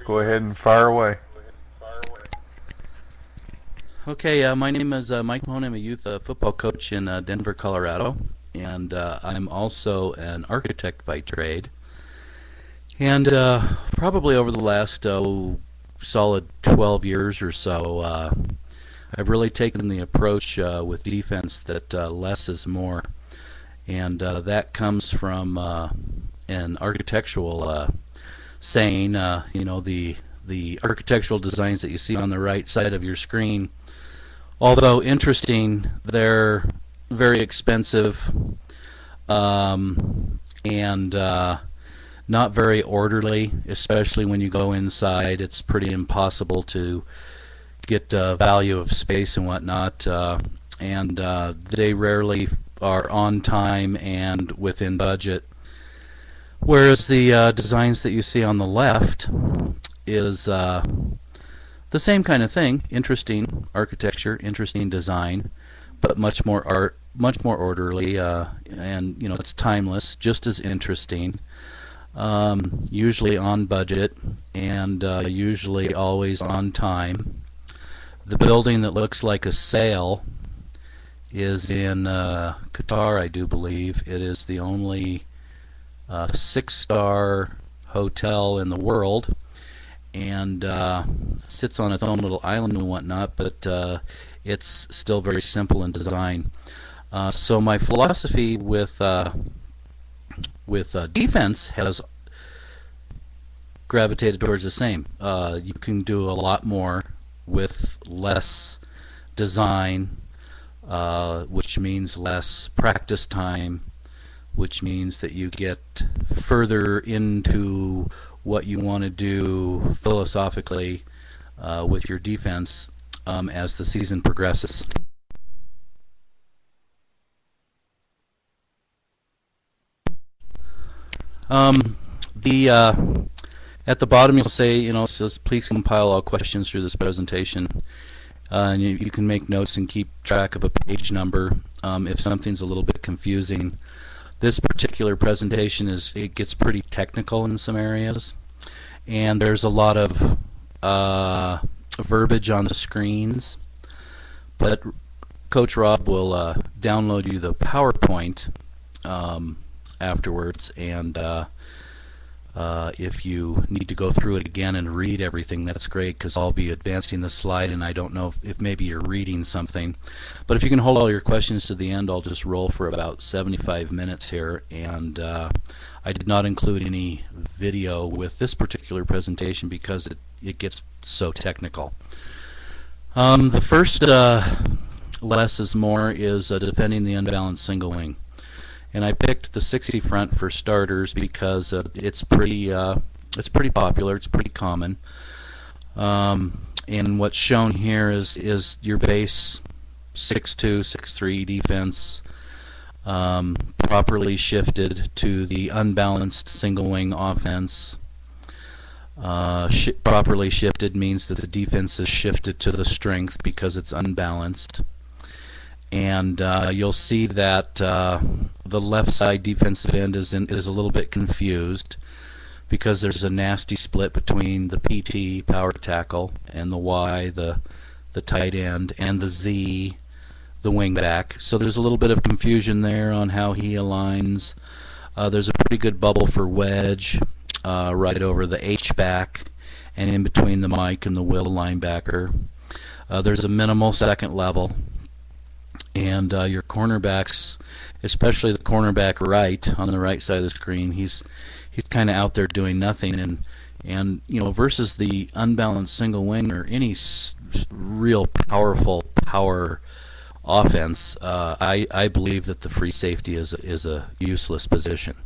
Go ahead and fire away. Okay, my name is Mike Mahone. I'm a youth football coach in Denver, Colorado, and I'm also an architect by trade. And probably over the last solid 12 years or so, I've really taken the approach with defense that less is more, and that comes from an architectural saying. The architectural designs that you see on the right side of your screen, although interesting, they're very expensive and not very orderly, especially when you go inside. It's pretty impossible to get value of space and whatnot, and they rarely are on time and within budget. Whereas the designs that you see on the left is the same kind of thing, interesting architecture, interesting design, but much more art, much more orderly, and it's timeless, just as interesting. Usually on budget and usually always on time. The building that looks like a sail is in Qatar, I do believe. It is the only 6-star hotel in the world, and sits on its own little island and whatnot, but it's still very simple in design. So my philosophy with defense has gravitated towards the same. You can do a lot more with less design, which means less practice time, which means that you get further into what you want to do philosophically with your defense as the season progresses. At the bottom you'll say, it says please compile all questions through this presentation. And you can make notes and keep track of a page number if something's a little bit confusing. This particular presentation it gets pretty technical in some areas, and there's a lot of verbiage on the screens, but Coach Rob will download you the PowerPoint afterwards, and if you need to go through it again and read everything, that's great, because I'll be advancing the slide, and I don't know if maybe you're reading something. But if you can hold all your questions to the end, I'll just roll for about 75 minutes here. And I did not include any video with this particular presentation because it gets so technical. The first less is more is defending the unbalanced single wing. And I picked the 60 front for starters because it's pretty popular, it's pretty common. And what's shown here is your base 6'2", 6'3" defense, properly shifted to the unbalanced single wing offense. Properly shifted means that the defense is shifted to the strength because it's unbalanced. And you'll see that the left side defensive end is a little bit confused because there's a nasty split between the PT, power tackle, and the Y, the tight end, and the Z, the wing back. So there's a little bit of confusion there on how he aligns. There's a pretty good bubble for wedge right over the H back and in between the Mike and the Will linebacker. There's a minimal second level. And your cornerbacks, especially the cornerback right on the right side of the screen, he's kind of out there doing nothing, and versus the unbalanced single wing or any real powerful power offense, I believe that the free safety is a useless position.